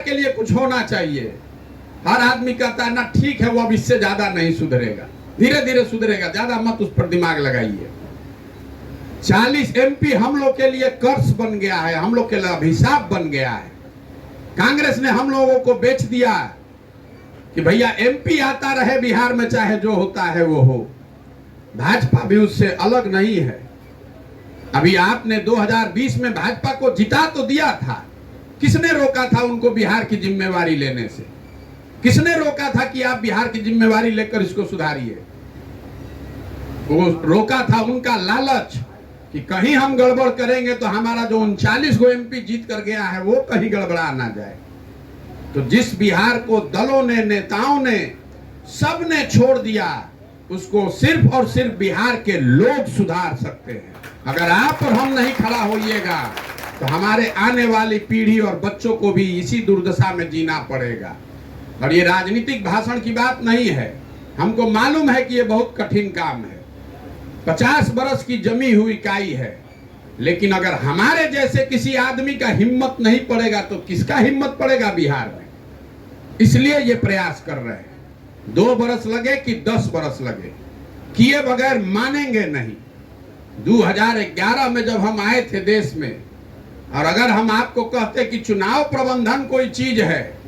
के लिए कुछ होना चाहिए। हर आदमी कहता है ना ठीक है, वो अब इससे ज्यादा नहीं सुधरेगा, धीरे धीरे सुधरेगा, ज्यादा मत उस पर दिमाग लगाइए। 40 MP हम लोग के लिए कर्ज बन गया है, हम लोग के लिए अभिशाप बन गया है। कांग्रेस ने हम लोगों को बेच दिया कि भैया MP आता रहे बिहार में, चाहे जो होता है वो हो। भाजपा भी उससे अलग नहीं है। अभी आपने 2020 में भाजपा को जिता तो दिया था, किसने रोका था उनको बिहार की जिम्मेवारी लेने से? किसने रोका था कि आप बिहार की जिम्मेवारी लेकर इसको सुधारिए? वो रोका था उनका लालच कि कहीं हम गड़बड़ करेंगे तो हमारा जो 39 गो MP जीत कर गया है वो कहीं गड़बड़ा ना जाए। तो जिस बिहार को दलों ने, नेताओं ने, सब ने छोड़ दिया, उसको सिर्फ और सिर्फ बिहार के लोग सुधार सकते हैं। अगर आप और हम नहीं खड़ा होइएगा तो हमारे आने वाली पीढ़ी और बच्चों को भी इसी दुर्दशा में जीना पड़ेगा। और ये राजनीतिक भाषण की बात नहीं है, हमको मालूम है कि ये बहुत कठिन काम है। 50 बरस की जमी हुई इकाई है, लेकिन अगर हमारे जैसे किसी आदमी का हिम्मत नहीं पड़ेगा तो किसका हिम्मत पड़ेगा बिहार में? इसलिए ये प्रयास कर रहे हैं। 2 बरस लगे कि 10 बरस लगे, किए बगैर मानेंगे नहीं। 2011 में जब हम आए थे देश में, और अगर हम आपको कहते कि चुनाव प्रबंधन कोई चीज है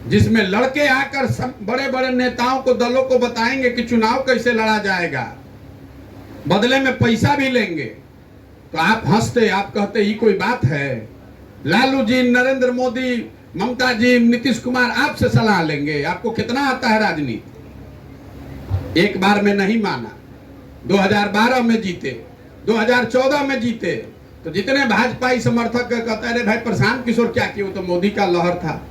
जिसमें लड़के आकर बड़े बड़े नेताओं को, दलों को बताएंगे कि चुनाव कैसे लड़ा जाएगा, बदले में पैसा भी लेंगे, तो आप हंसते, आप कहते ये कोई बात है? लालू जी, नरेंद्र मोदी, ममता जी, नीतीश कुमार आपसे सलाह लेंगे? आपको कितना आता है राजनीति? एक बार में नहीं माना। 2012 में जीते, 2014 में जीते, तो जितने भाजपाई समर्थक कहते हैं भाई प्रशांत किशोर क्या किए, वो तो मोदी का लहर था।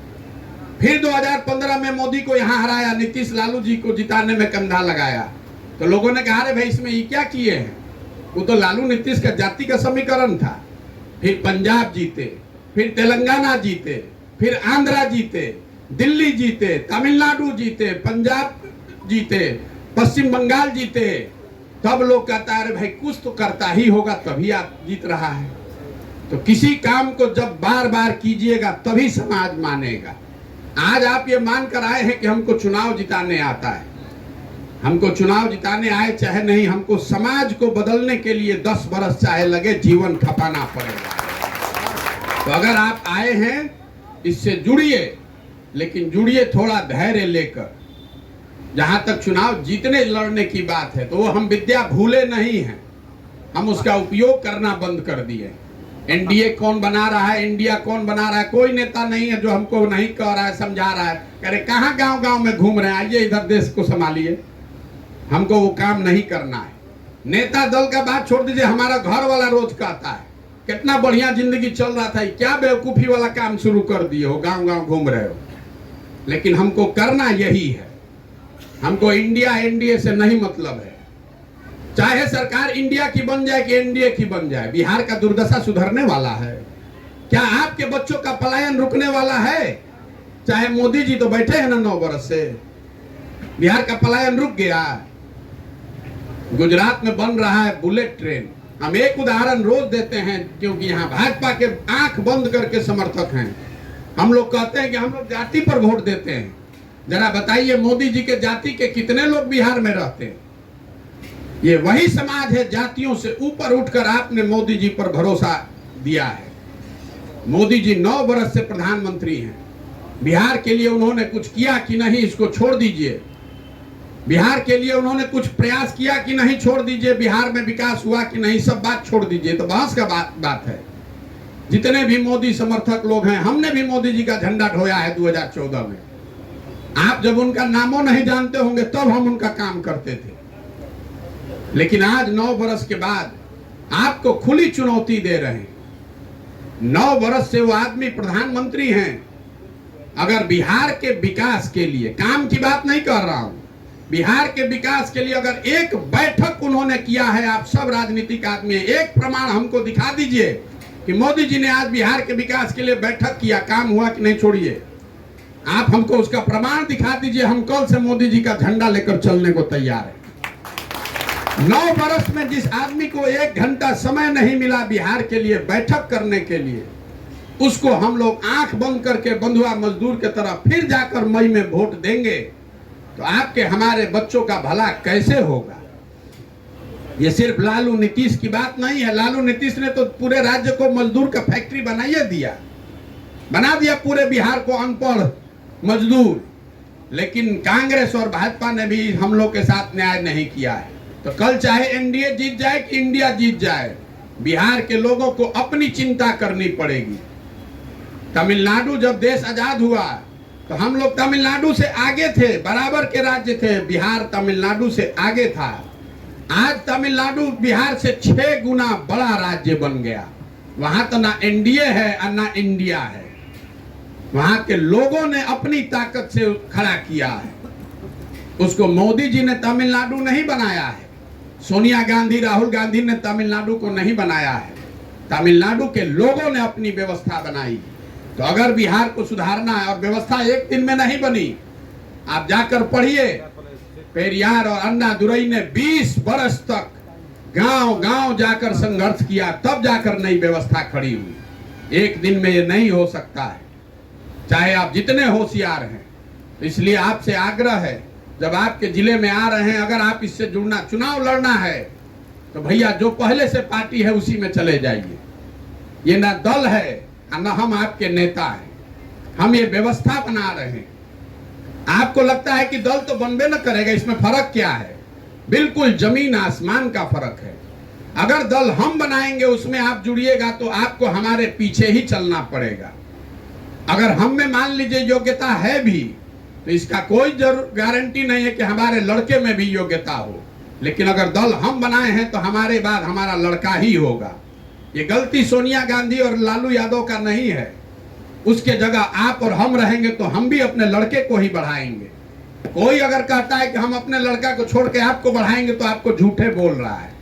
फिर 2015 में मोदी को यहाँ हराया, नीतीश लालू जी को जिताने में कंधा लगाया, तो लोगों ने कहा अरे भाई इसमें ये क्या किए हैं? वो तो लालू नीतीश का जाति का समीकरण था। फिर पंजाब जीते, फिर तेलंगाना जीते, फिर आंध्रा जीते, दिल्ली जीते, तमिलनाडु जीते, पंजाब जीते, पश्चिम बंगाल जीते। तब लोग कहता है अरे भाई कुछ तो करता ही होगा तभी आप जीत रहा है। तो किसी काम को जब बार बार कीजिएगा तभी समाज मानेगा। आज आप ये मानकर आए हैं कि हमको चुनाव जिताने आता है। हमको चुनाव जिताने आए चाहे नहीं, हमको समाज को बदलने के लिए 10 बरस चाहे लगे, जीवन खपाना पड़ेगा। तो अगर आप आए हैं इससे जुड़िए, लेकिन जुड़िए थोड़ा धैर्य लेकर। जहां तक चुनाव जीतने लड़ने की बात है तो वो हम विद्या भूले नहीं हैं, हम उसका उपयोग करना बंद कर दिए। एनडीए कौन बना रहा है, इंडिया कौन बना रहा है, कोई नेता नहीं है जो हमको नहीं कह रहा है, समझा रहा है, कह रहे कहाँ गांव गांव में घूम रहे हैं, आइए इधर देश को संभालिए। हमको वो काम नहीं करना है। नेता दल का बात छोड़ दीजिए, हमारा घर वाला रोज कहता है कितना बढ़िया जिंदगी चल रहा था, क्या बेवकूफी वाला काम शुरू कर दिए हो, गांव गांव घूम रहे हो। लेकिन हमको करना यही है। हमको इंडिया एनडीए से नहीं मतलब है, चाहे सरकार इंडिया की बन जाए कि एनडीए की बन जाए। बिहार का दुर्दशा सुधरने वाला है क्या? आपके बच्चों का पलायन रुकने वाला है? चाहे मोदी जी तो बैठे हैं ना 9 बरस से, बिहार का पलायन रुक गया। गुजरात में बन रहा है बुलेट ट्रेन। हम एक उदाहरण रोज देते हैं क्योंकि यहाँ भाजपा के आंख बंद करके समर्थक हैं। हम लोग कहते हैं कि हम लोग जाति पर वोट देते हैं। जरा बताइए मोदी जी के जाति के कितने लोग बिहार में रहते हैं? ये वही समाज है, जातियों से ऊपर उठकर आपने मोदी जी पर भरोसा दिया है। मोदी जी 9 बरस से प्रधानमंत्री हैं। बिहार के लिए उन्होंने कुछ किया कि नहीं, इसको छोड़ दीजिए। बिहार के लिए उन्होंने कुछ प्रयास किया कि नहीं, छोड़ दीजिए। बिहार में विकास हुआ कि नहीं, सब बात छोड़ दीजिए। तो बहस का बात है। जितने भी मोदी समर्थक लोग हैं, हमने भी मोदी जी का झंडा ढोया है 2014 में। आप जब उनका नामों नहीं जानते होंगे तब हम उनका काम करते थे, लेकिन आज 9 बरस के बाद आपको खुली चुनौती दे रहे हैं। 9 बरस से वो आदमी प्रधानमंत्री हैं। अगर बिहार के विकास के लिए, काम की बात नहीं कर रहा हूं, बिहार के विकास के लिए अगर एक बैठक उन्होंने किया है, आप सब राजनीतिक आदमी, एक प्रमाण हमको दिखा दीजिए कि मोदी जी ने आज बिहार के विकास के लिए बैठक किया, काम हुआ कि नहीं, छोड़िए। आप हमको उसका प्रमाण दिखा दीजिए, हम कल से मोदी जी का झंडा लेकर चलने को तैयार है। 9 बरस में जिस आदमी को 1 घंटा समय नहीं मिला बिहार के लिए बैठक करने के लिए, उसको हम लोग आंख बंद करके बंधुआ मजदूर के तरह फिर जाकर मई में वोट देंगे तो आपके हमारे बच्चों का भला कैसे होगा? ये सिर्फ लालू नीतीश की बात नहीं है। लालू नीतीश ने तो पूरे राज्य को मजदूर का फैक्ट्री बना दिया पूरे बिहार को अनपढ़ मजदूर। लेकिन कांग्रेस और भाजपा ने भी हम लोग के साथ न्याय नहीं किया है। तो कल चाहे एनडीए जीत जाए कि इंडिया जीत जाए, बिहार के लोगों को अपनी चिंता करनी पड़ेगी। तमिलनाडु जब देश आजाद हुआ तो हम लोग तमिलनाडु से आगे थे, बराबर के राज्य थे। बिहार तमिलनाडु से आगे था। आज तमिलनाडु बिहार से 6 गुना बड़ा राज्य बन गया। वहां तो ना एनडीए है और ना इंडिया है। वहां के लोगों ने अपनी ताकत से खड़ा किया है। उसको मोदी जी ने तमिलनाडु नहीं बनाया है, सोनिया गांधी राहुल गांधी ने तमिलनाडु को नहीं बनाया है। तमिलनाडु के लोगों ने अपनी व्यवस्था बनाई। तो अगर बिहार को सुधारना है, और व्यवस्था एक दिन में नहीं बनी, आप जाकर पढ़िए। पेरियार और अन्ना दुरई ने 20 बरस तक गांव-गांव जाकर संघर्ष किया, तब जाकर नई व्यवस्था खड़ी हुई। एक दिन में ये नहीं हो सकता है, चाहे आप जितने होशियार हैं। तो इसलिए आपसे आग्रह है, जब आपके जिले में आ रहे हैं, अगर आप इससे जुड़ना, चुनाव लड़ना है, तो भैया जो पहले से पार्टी है उसी में चले जाइए। ये ना दल है और ना हम आपके नेता हैं। हम ये व्यवस्था बना रहे हैं। आपको लगता है कि दल तो बनबे न करेगा, इसमें फर्क क्या है? बिल्कुल जमीन आसमान का फर्क है। अगर दल हम बनाएंगे, उसमें आप जुड़िएगा, तो आपको हमारे पीछे ही चलना पड़ेगा। अगर हम में मान लीजिए योग्यता है भी, तो इसका कोई गारंटी नहीं है कि हमारे लड़के में भी योग्यता हो। लेकिन अगर दल हम बनाए हैं तो हमारे बाद हमारा लड़का ही होगा। ये गलती सोनिया गांधी और लालू यादव का नहीं है। उसके जगह आप और हम रहेंगे तो हम भी अपने लड़के को ही बढ़ाएंगे। कोई अगर कहता है कि हम अपने लड़का को छोड़ के आपको बढ़ाएंगे, तो आपको झूठे बोल रहा है।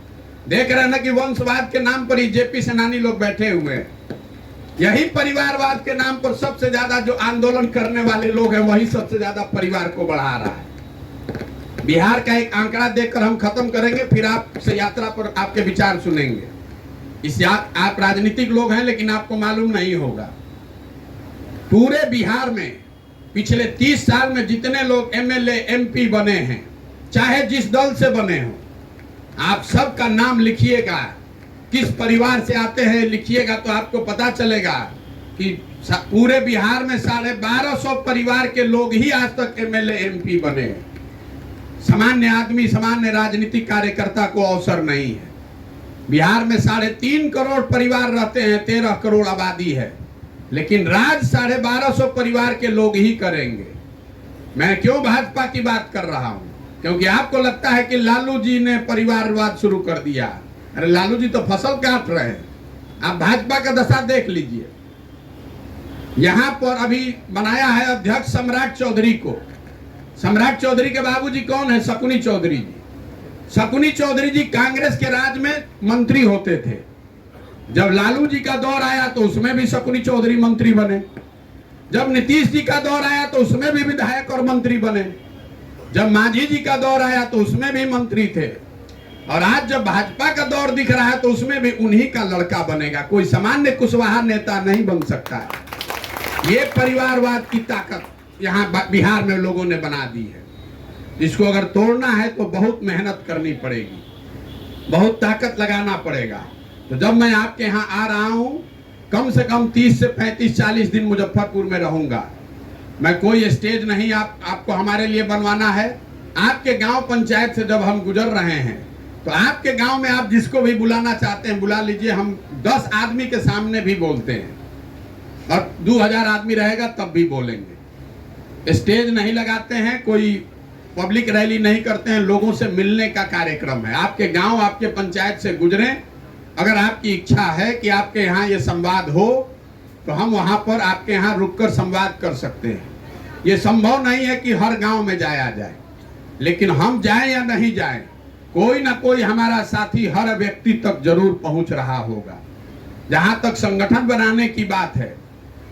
देख रहे हैं ना कि वंशवाद के नाम पर ही जेपी सेनानी लोग बैठे हुए हैं। यही परिवारवाद के नाम पर सबसे ज्यादा जो आंदोलन करने वाले लोग हैं, वही सबसे ज्यादा परिवार को बढ़ा रहा है। बिहार का एक आंकड़ा देखकर हम खत्म करेंगे, फिर आपसे यात्रा पर आपके विचार सुनेंगे। आप राजनीतिक लोग हैं, लेकिन आपको मालूम नहीं होगा, पूरे बिहार में पिछले 30 साल में जितने लोग एमएलए एमपी बने हैं, चाहे जिस दल से बने हो, आप सबका नाम लिखिएगा, किस परिवार से आते हैं लिखिएगा, तो आपको पता चलेगा कि पूरे बिहार में 1250 परिवार के लोग ही आज तक एमएलए एमपी बने हैं। सामान्य आदमी, सामान्य राजनीतिक कार्यकर्ता को अवसर नहीं है। बिहार में 3.5 करोड़ परिवार रहते हैं, 13 करोड़ आबादी है, लेकिन राज 1250 परिवार के लोग ही करेंगे। मैं क्यों भाजपा की बात कर रहा हूं? क्योंकि आपको लगता है कि लालू जी ने परिवारवाद शुरू कर दिया। अरे लालू जी तो फसल काट रहे हैं। आप भाजपा का दशा देख लीजिए। यहां पर अभी बनाया है अध्यक्ष सम्राट चौधरी को। सम्राट चौधरी के बाबूजी कौन है? शकुनी चौधरी जी। शकुनी चौधरी जी कांग्रेस के राज में मंत्री होते थे। जब लालू जी का दौर आया तो उसमें भी शकुनी चौधरी मंत्री बने। जब नीतीश जी का दौर आया तो उसमें भी विधायक और मंत्री बने। जब मांझी जी का दौर आया तो उसमें भी मंत्री थे। और आज जब भाजपा का दौर दिख रहा है तो उसमें भी उन्हीं का लड़का बनेगा। कोई सामान्य कुशवाहा नेता नहीं बन सकता है। ये परिवारवाद की ताकत यहाँ बिहार में लोगों ने बना दी है। इसको अगर तोड़ना है तो बहुत मेहनत करनी पड़ेगी, बहुत ताकत लगाना पड़ेगा। तो जब मैं आपके यहाँ आ रहा हूँ, कम से कम 30 से 35-40 दिन मुजफ्फरपुर में रहूंगा। मैं कोई स्टेज नहीं आपको हमारे लिए बनवाना है। आपके गांव पंचायत से जब हम गुजर रहे हैं तो आपके गांव में आप जिसको भी बुलाना चाहते हैं बुला लीजिए। हम 10 आदमी के सामने भी बोलते हैं और 2000 आदमी रहेगा तब भी बोलेंगे। स्टेज नहीं लगाते हैं, कोई पब्लिक रैली नहीं करते हैं, लोगों से मिलने का कार्यक्रम है। आपके गांव, आपके पंचायत से गुजरें, अगर आपकी इच्छा है कि आपके यहाँ ये संवाद हो तो हम वहाँ पर आपके यहाँ रुककर संवाद कर सकते हैं। ये संभव नहीं है कि हर गांव में जाया जाए, लेकिन हम जाएं या नहीं जाएं, कोई ना कोई हमारा साथी हर व्यक्ति तक जरूर पहुंच रहा होगा। जहां तक संगठन बनाने की बात है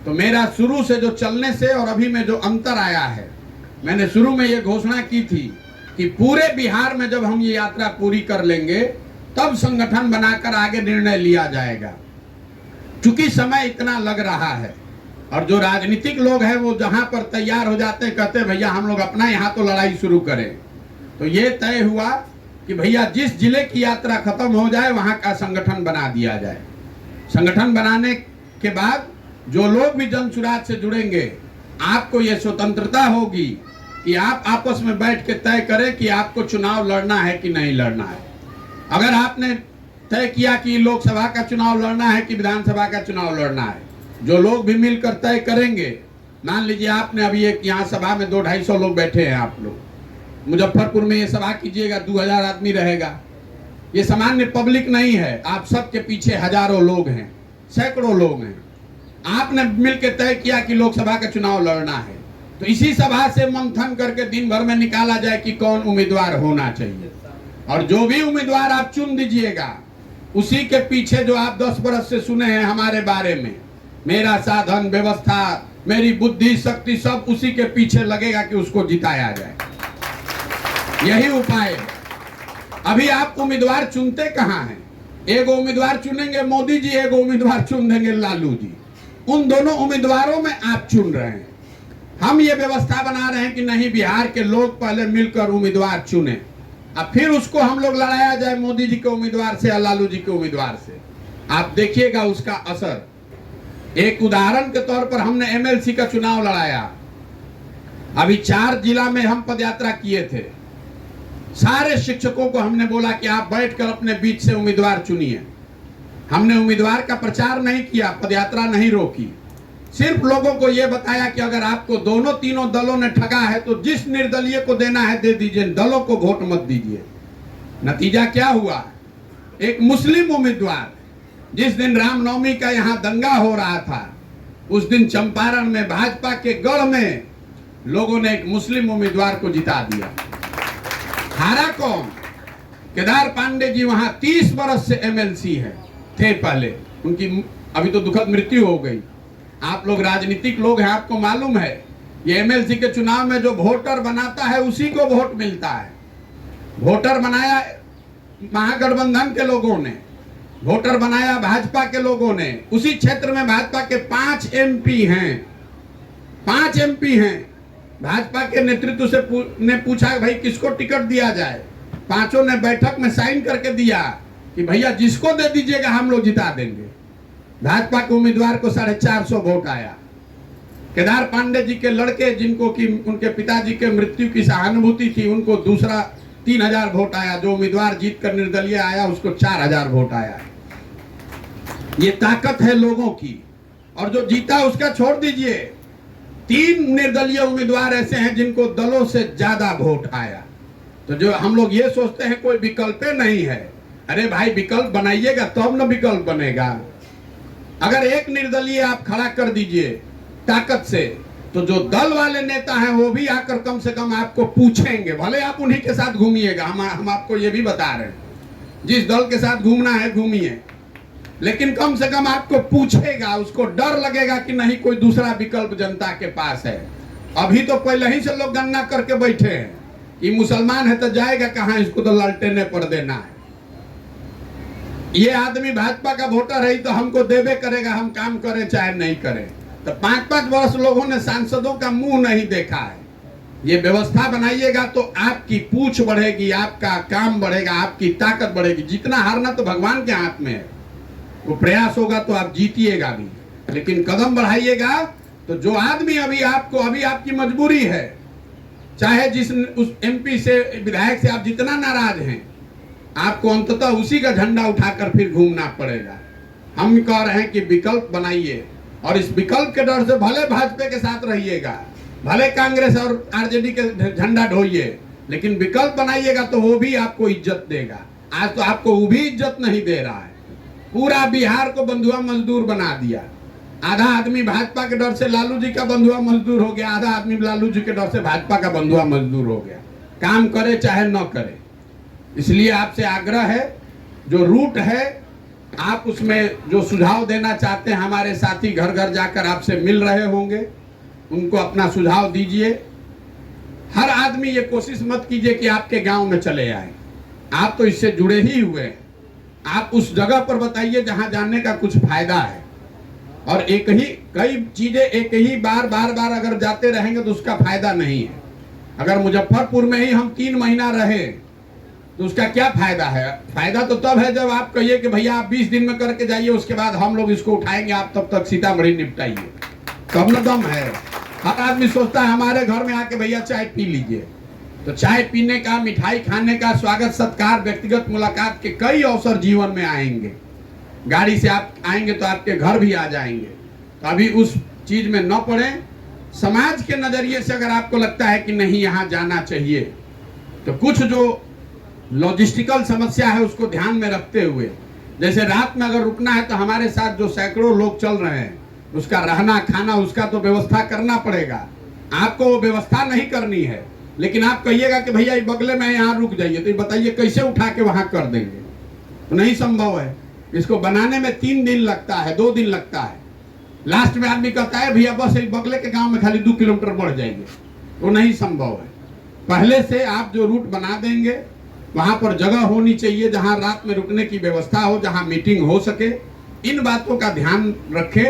तो मेरा शुरू से जो चलने से और अभी में जो अंतर आया है, मैंने शुरू में ये घोषणा की थी कि पूरे बिहार में जब हम ये यात्रा पूरी कर लेंगे तब संगठन बनाकर आगे निर्णय लिया जाएगा। चूंकि समय इतना लग रहा है और जो राजनीतिक लोग हैं वो जहां पर तैयार हो जाते हैं, कहते हैं भैया हम लोग अपना यहाँ तो लड़ाई शुरू करें, तो ये तय हुआ कि भैया जिस जिले की यात्रा खत्म हो जाए वहां का संगठन बना दिया जाए। संगठन बनाने के बाद जो लोग भी जन सुराज से जुड़ेंगे, आपको ये स्वतंत्रता होगी कि आप आपस में बैठ के तय करें कि आपको चुनाव लड़ना है कि नहीं लड़ना है। अगर आपने तय किया कि लोकसभा का चुनाव लड़ना है कि विधानसभा का चुनाव लड़ना है, जो लोग भी मिलकर तय करेंगे, मान लीजिए आपने अभी एक यहाँ सभा में 200-250 लोग बैठे हैं, आप लोग मुजफ्फरपुर में ये सभा कीजिएगा, 2000 आदमी रहेगा। ये सामान्य पब्लिक नहीं है, आप सबके पीछे हजारों लोग हैं, सैकड़ों लोग हैं। आपने मिलकर तय किया कि लोकसभा का चुनाव लड़ना है, तो इसी सभा से मंथन करके दिन भर में निकाला जाए कि कौन उम्मीदवार होना चाहिए, और जो भी उम्मीदवार आप चुन दीजिएगा उसी के पीछे जो आप 10 बरस से सुने हैं हमारे बारे में, मेरा साधन व्यवस्था, मेरी बुद्धि शक्ति, सब उसी के पीछे लगेगा कि उसको जिताया जाए। यही उपाय है। अभी आप उम्मीदवार चुनते कहाँ हैं? एक उम्मीदवार चुनेंगे मोदी जी, एक उम्मीदवार चुन देंगे लालू जी। उन दोनों उम्मीदवारों में आप चुन रहे हैं। हम ये व्यवस्था बना रहे हैं कि नहीं, बिहार के लोग पहले मिलकर उम्मीदवार चुने, अब फिर उसको हम लोग लड़ाया जाए मोदी जी के उम्मीदवार से या लालू जी के उम्मीदवार से। आप देखिएगा उसका असर। एक उदाहरण के तौर पर हमने एमएलसी का चुनाव लड़ाया। अभी 4 जिला में हम पदयात्रा किए थे। सारे शिक्षकों को हमने बोला कि आप बैठकर अपने बीच से उम्मीदवार चुनिए। हमने उम्मीदवार का प्रचार नहीं किया, पदयात्रा नहीं रोकी, सिर्फ लोगों को यह बताया कि अगर आपको दोनों तीनों दलों ने ठगा है तो जिस निर्दलीय को देना है दे दीजिए, दलों को वोट मत दीजिए। नतीजा क्या हुआ? एक मुस्लिम उम्मीदवार, जिस दिन रामनवमी का यहाँ दंगा हो रहा था, उस दिन चंपारण में भाजपा के गढ़ में लोगों ने एक मुस्लिम उम्मीदवार को जिता दिया। हारा कौन? केदार पांडे जी वहां 30 बरस से एमएलसी थे पहले, उनकी अभी तो दुखद मृत्यु हो गई। आप लोग राजनीतिक लोग हैं, आपको मालूम है ये एमएलसी के चुनाव में जो वोटर बनाता है उसी को वोट मिलता है। वोटर बनाया महागठबंधन के लोगों ने, वोटर बनाया भाजपा के लोगों ने। उसी क्षेत्र में भाजपा के 5 एमपी हैं, 5 एमपी हैं। भाजपा के नेतृत्व से ने पूछा भाई किसको टिकट दिया जाए, पांचों ने बैठक में साइन करके दिया कि भैया जिसको दे दीजिएगा हम लोग जिता देंगे। भाजपा के उम्मीदवार को 450 वोट आया। केदार पांडे जी के लड़के, जिनको कि उनके पिताजी के मृत्यु की सहानुभूति थी, उनको दूसरा 3000 वोट आया। जो उम्मीदवार जीत कर निर्दलीय आया उसको 4000 वोट आया। ये ताकत है लोगों की। और जो जीता उसका छोड़ दीजिए, 3 निर्दलीय उम्मीदवार ऐसे हैं जिनको दलों से ज्यादा वोट आया। तो जो हम लोग ये सोचते हैं कोई विकल्प नहीं है, अरे भाई विकल्प बनाइएगा तब न विकल्प बनेगा। अगर एक निर्दलीय आप खड़ा कर दीजिए ताकत से, तो जो दल वाले नेता हैं वो भी आकर कम से कम आपको पूछेंगे, भले आप उन्हीं के साथ घूमिएगा। हम आपको ये भी बता रहे हैं, जिस दल के साथ घूमना है घूमिए, लेकिन कम से कम आपको पूछेगा, उसको डर लगेगा कि नहीं कोई दूसरा विकल्प जनता के पास है। अभी तो पहले ही से लोग गणना करके बैठे हैं कि मुसलमान है तो जाएगा कहां, इसको तो ललटेने पर देना है। ये आदमी भाजपा का वोटर है तो हमको देवे करेगा, हम काम करें चाहे नहीं करें। तो 5-5 वर्ष लोगों ने सांसदों का मुंह नहीं देखा है। ये व्यवस्था बनाइएगा तो आपकी पूछ बढ़ेगी, आपका काम बढ़ेगा, आपकी ताकत बढ़ेगी। जितना हारना तो भगवान के हाथ में है, वो प्रयास होगा तो आप जीतिएगा भी, लेकिन कदम बढ़ाइएगा। तो जो आदमी अभी आपकी मजबूरी है, चाहे जिस उस एमपी से विधायक से आप जितना नाराज हैं, आपको अंततः उसी का झंडा उठाकर फिर घूमना पड़ेगा। हम कह रहे हैं कि विकल्प बनाइए, और इस विकल्प के डर से भले भाजपा के साथ रहिएगा, भले कांग्रेस और आरजेडी के झंडा ढोइए, लेकिन विकल्प बनाइएगा तो वो भी आपको इज्जत देगा। आज तो आपको वो भी इज्जत नहीं दे रहा है। पूरा बिहार को बंधुआ मजदूर बना दिया। आधा आदमी भाजपा के डर से लालू जी का बंधुआ मजदूर हो गया, आधा आदमी लालू जी के डर से भाजपा का बंधुआ मजदूर हो गया। काम करे चाहे न करे। इसलिए आपसे आग्रह है, जो रूट है आप उसमें जो सुझाव देना चाहते हैं, हमारे साथी घर घर जाकर आपसे मिल रहे होंगे, उनको अपना सुझाव दीजिए। हर आदमी ये कोशिश मत कीजिए कि आपके गांव में चले आए, आप तो इससे जुड़े ही हुए हैं। आप उस जगह पर बताइए जहां जाने का कुछ फायदा है। और एक ही कई चीजें एक ही बार बार बार अगर जाते रहेंगे तो उसका फायदा नहीं है। अगर मुजफ्फरपुर में ही हम 3 महीना रहे तो उसका क्या फायदा है? फायदा तो तब है जब आप कहिए कि भैया आप 20 दिन में करके जाइए, उसके बाद हम लोग इसको उठाएंगे, आप तब तक सीतामढ़ी निपटाइए, तब न दम है। हर आदमी सोचता है हमारे घर में आके भैया चाय पी लीजिए, तो चाय पीने का, मिठाई खाने का, स्वागत सत्कार, व्यक्तिगत मुलाकात के कई अवसर जीवन में आएंगे। गाड़ी से आप आएंगे तो आपके घर भी आ जाएंगे, तो अभी उस चीज में न पड़े। समाज के नजरिए से अगर आपको लगता है कि नहीं यहाँ जाना चाहिए, तो कुछ जो लॉजिस्टिकल समस्या है उसको ध्यान में रखते हुए, जैसे रात में अगर रुकना है तो हमारे साथ जो सैकड़ों लोग चल रहे हैं, उसका रहना खाना उसका तो व्यवस्था करना पड़ेगा। आपको वो व्यवस्था नहीं करनी है, लेकिन आप कहिएगा कि भैया ये बगले में यहाँ रुक जाइए, तो ये बताइए कैसे उठा के वहां कर देंगे? तो नहीं संभव है। इसको बनाने में 3 दिन लगता है, 2 दिन लगता है। लास्ट में आदमी कहता है भैया बस एक बगले के गांव में खाली 2 किलोमीटर बढ़ जाएंगे, तो नहीं संभव है। पहले से आप जो रूट बना देंगे, वहां पर जगह होनी चाहिए जहां रात में रुकने की व्यवस्था हो, जहां मीटिंग हो सके। इन बातों का ध्यान रखें।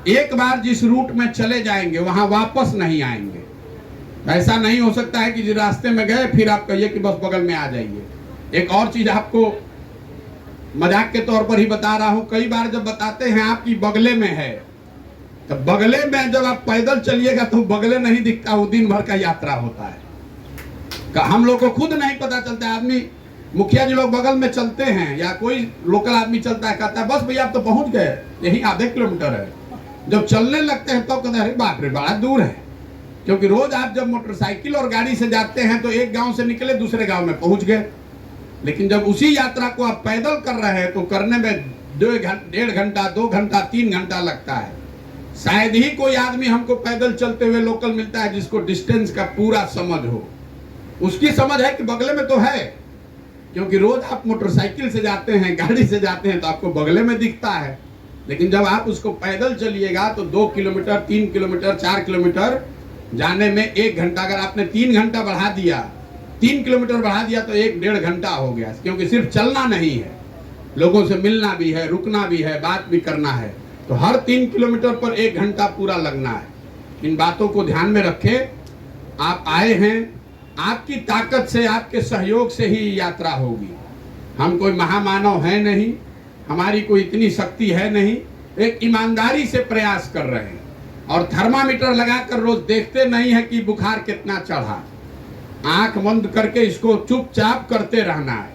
एक बार जिस रूट में चले जाएंगे वहां वापस नहीं आएंगे। ऐसा नहीं हो सकता है कि जिस रास्ते में गए फिर आप कहिए कि बस बगल में आ जाइए। एक और चीज आपको मजाक के तौर पर ही बता रहा हूं, कई बार जब बताते हैं आपकी बगले में है, तो बगले में जब आप पैदल चलिएगा तो बगले नहीं दिखता, वो दिन भर का यात्रा होता है। हम लोग को खुद नहीं पता चलता। आदमी, मुखिया जी लोग बगल में चलते हैं या कोई लोकल आदमी चलता है, कहता है बस भैया आप तो पहुंच गए, यही आधे किलोमीटर है। जब चलने लगते हैं तो कहते हैं अरे बाप रे बड़ा दूर है। क्योंकि रोज आप जब मोटरसाइकिल और गाड़ी से जाते हैं तो एक गांव से निकले दूसरे गांव में पहुंच गए, लेकिन जब उसी यात्रा को आप पैदल कर रहे हैं तो करने में 1.5 घंटा 2 घंटा 3 घंटा लगता है। शायद ही कोई आदमी हमको पैदल चलते हुए लोकल मिलता है जिसको डिस्टेंस का पूरा समझ हो। उसकी समझ है कि बगले में तो है, क्योंकि रोज आप मोटरसाइकिल से जाते हैं, गाड़ी से जाते हैं तो आपको बगले में दिखता है। लेकिन जब आप उसको पैदल चलिएगा तो 2 किलोमीटर 3 किलोमीटर 4 किलोमीटर जाने में 1 घंटा, अगर आपने 3 घंटा बढ़ा दिया, 3 किलोमीटर बढ़ा दिया तो 1-1.5 घंटा हो गया। क्योंकि सिर्फ चलना नहीं है, लोगों से मिलना भी है, रुकना भी है, बात भी करना है। तो हर 3 किलोमीटर पर 1 घंटा पूरा लगना है। इन बातों को ध्यान में रखें। आप आए हैं, आपकी ताकत से, आपके सहयोग से ही यात्रा होगी। हम कोई महामानव है नहीं, हमारी कोई इतनी शक्ति है नहीं। एक ईमानदारी से प्रयास कर रहे हैं और थर्मामीटर लगाकर रोज देखते नहीं है कि बुखार कितना चढ़ा। आंख बंद करके इसको चुपचाप करते रहना है।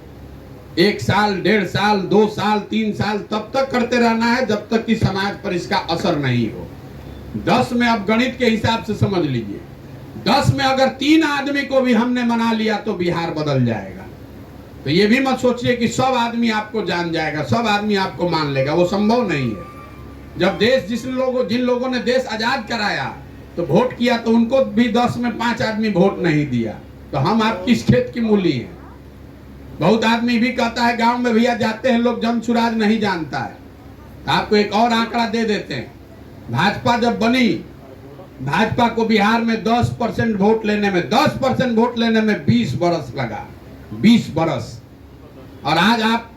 1 साल 1.5 साल 2 साल 3 साल तब तक करते रहना है जब तक कि समाज पर इसका असर नहीं हो। 10 में अब गणित के हिसाब से समझ लीजिए, 10 में अगर 3 आदमी को भी हमने मना लिया तो बिहार बदल जाएगा। तो ये भी मत सोचिए कि सब आदमी आपको जान जाएगा, सब आदमी आपको मान लेगा, वो संभव नहीं है। जब देश जिन लोगों ने देश आजाद कराया तो वोट किया, तो उनको भी 10 में 5 आदमी वोट नहीं दिया। तो हम आप किस खेत की मूली हैं? बहुत आदमी भी कहता है गांव में भैया जाते हैं लोग जनसुराज नहीं जानता है। आपको एक और आंकड़ा दे देते हैं। भाजपा जब बनी, भाजपा को बिहार में 10% वोट लेने में 10% वोट लेने में 20 बरस लगा, 20 बरस। और आज आप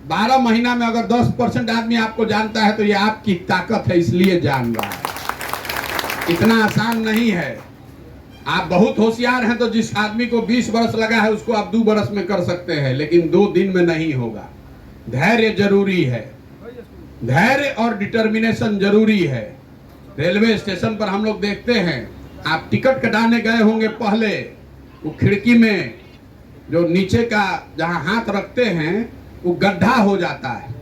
12 महीना में अगर 10% आदमी आपको जानता है तो ये आपकी ताकत है, इसलिए जान रहा है। इतना आसान नहीं है। आप बहुत होशियार हैं तो जिस आदमी को 20 बरस लगा है उसको आप 2 बरस में कर सकते हैं, लेकिन 2 दिन में नहीं होगा। धैर्य जरूरी है, धैर्य और डिटर्मिनेशन जरूरी है। रेलवे स्टेशन पर हम लोग देखते हैं, आप टिकट कटाने गए होंगे, पहले वो खिड़की में जो नीचे का जहां हाथ रखते हैं वो गड्ढा हो जाता है।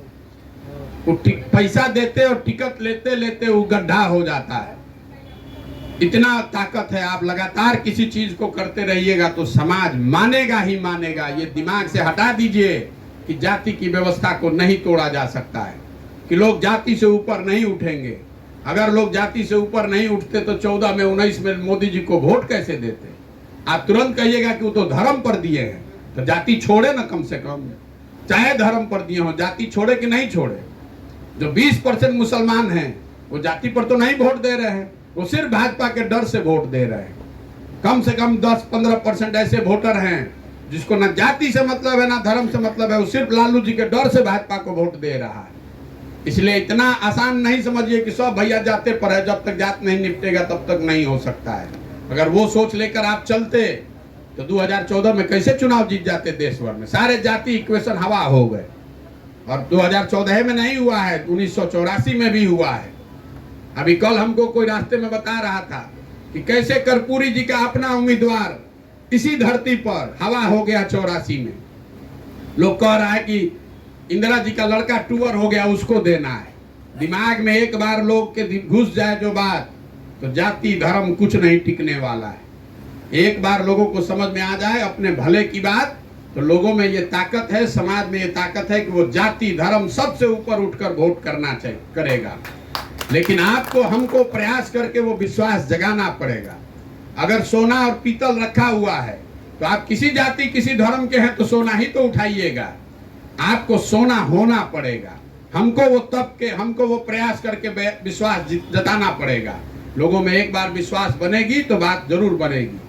वो पैसा देते और टिकट लेते लेते वो गड्ढा हो जाता है। इतना ताकत है। आप लगातार किसी चीज को करते रहिएगा तो समाज मानेगा ही मानेगा। ये दिमाग से हटा दीजिए कि जाति की व्यवस्था को नहीं तोड़ा जा सकता है, कि लोग जाति से ऊपर नहीं उठेंगे। अगर लोग जाति से ऊपर नहीं उठते तो 14 में 19 में मोदी जी को वोट कैसे देते? आप तुरंत कहिएगा कि वो तो धर्म पर दिए हैं, तो जाति छोड़े ना, कम से कम चाहे धर्म पर दिए हो, जाति छोड़े कि नहीं छोड़े। जो 20% मुसलमान हैं वो जाति पर तो नहीं वोट दे रहे हैं, वो सिर्फ भाजपा के डर से वोट दे रहे हैं। कम से कम 10-15% ऐसे वोटर हैं जिसको ना जाति से मतलब है ना धर्म से मतलब है, वो सिर्फ लालू जी के डर से भाजपा को वोट दे रहा है। इसलिए इतना आसान नहीं समझिए कि सब भैया जाते पर है, जब तक जात नहीं निपटेगा तब तक नहीं हो सकता है। अगर वो सोच लेकर आप चलते तो 2014 में कैसे चुनाव जीत जाते देश भर में। सारे जाति इक्वेशन हवा हो गए, और 2014 में नहीं हुआ है, 1984 में भी हुआ है। अभी कल हमको कोई रास्ते में बता रहा था कि कैसे कर्पूरी जी का अपना उम्मीदवार इसी धरती पर हवा हो गया 84 में। लोग कह रहा है कि इंदिरा जी का लड़का टूअर हो गया, उसको देना है। दिमाग में एक बार लोग के घुस जाए जो बात, तो जाति धर्म कुछ नहीं टिकने वाला है। एक बार लोगों को समझ में आ जाए अपने भले की बात, तो लोगों में ये ताकत है, समाज में ये ताकत है कि वो जाति धर्म सबसे ऊपर उठकर वोट करना चाहिए, करेगा। लेकिन आपको हमको प्रयास करके वो विश्वास जगाना पड़ेगा। अगर सोना और पीतल रखा हुआ है तो आप किसी जाति किसी धर्म के हैं तो सोना ही तो उठाइएगा। आपको सोना होना पड़ेगा। हमको वो प्रयास करके विश्वास जताना पड़ेगा। लोगों में एक बार विश्वास बनेगी तो बात जरूर बनेगी।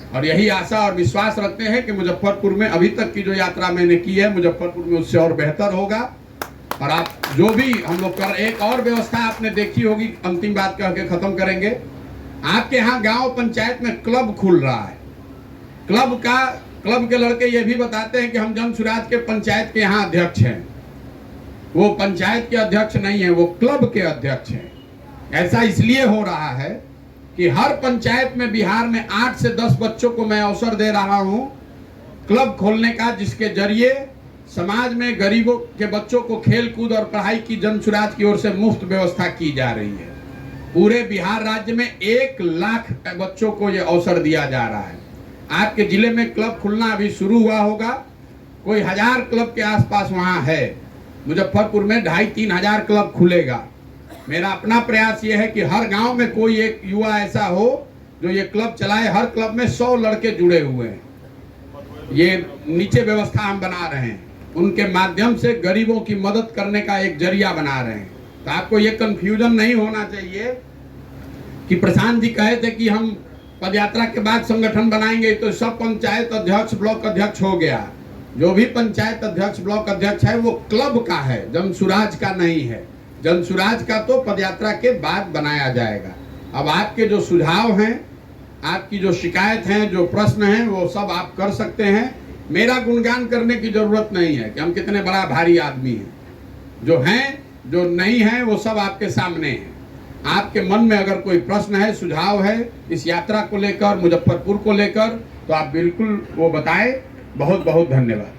और यही आशा और विश्वास रखते हैं कि मुजफ्फरपुर में अभी तक की जो यात्रा मैंने की है, मुजफ्फरपुर में उससे और बेहतर होगा। और आप जो भी हम लोग कर, एक और व्यवस्था आपने देखी होगी, अंतिम बात कह के खत्म करेंगे। आपके यहाँ गांव पंचायत में क्लब खुल रहा है। क्लब के लड़के ये भी बताते हैं कि हम जन सुराज के पंचायत के यहाँ अध्यक्ष हैं। वो पंचायत के अध्यक्ष नहीं है, वो क्लब के अध्यक्ष हैं। ऐसा इसलिए हो रहा है कि हर पंचायत में बिहार में 8 से 10 बच्चों को मैं अवसर दे रहा हूं क्लब खोलने का, जिसके जरिए समाज में गरीबों के बच्चों को खेल कूद और पढ़ाई की जन सुराज की ओर से मुफ्त व्यवस्था की जा रही है। पूरे बिहार राज्य में 1 लाख बच्चों को यह अवसर दिया जा रहा है। आपके जिले में क्लब खुलना अभी शुरू हुआ होगा, कोई 1000 क्लब के आसपास वहां है। मुजफ्फरपुर में 2,500-3 हजार क्लब खुलेगा। मेरा अपना प्रयास ये है कि हर गांव में कोई एक युवा ऐसा हो जो ये क्लब चलाए। हर क्लब में 100 लड़के जुड़े हुए हैं। ये नीचे व्यवस्था हम बना रहे हैं, उनके माध्यम से गरीबों की मदद करने का एक जरिया बना रहे हैं। तो आपको ये कंफ्यूजन नहीं होना चाहिए कि प्रशांत जी कहे थे कि हम पदयात्रा के बाद संगठन बनाएंगे, तो सब पंचायत अध्यक्ष ब्लॉक अध्यक्ष हो गया। जो भी पंचायत अध्यक्ष ब्लॉक अध्यक्ष है वो क्लब का है, जन सुराज का नहीं है। जन सुराज का तो पदयात्रा के बाद बनाया जाएगा। अब आपके जो सुझाव हैं, आपकी जो शिकायत हैं, जो प्रश्न हैं, वो सब आप कर सकते हैं। मेरा गुणगान करने की जरूरत नहीं है कि हम कितने बड़ा भारी आदमी हैं। जो हैं, जो नहीं है, वो सब आपके सामने है। आपके मन में अगर कोई प्रश्न है, सुझाव है इस यात्रा को लेकर, मुजफ्फरपुर को लेकर, तो आप बिल्कुल वो बताएं। बहुत बहुत धन्यवाद।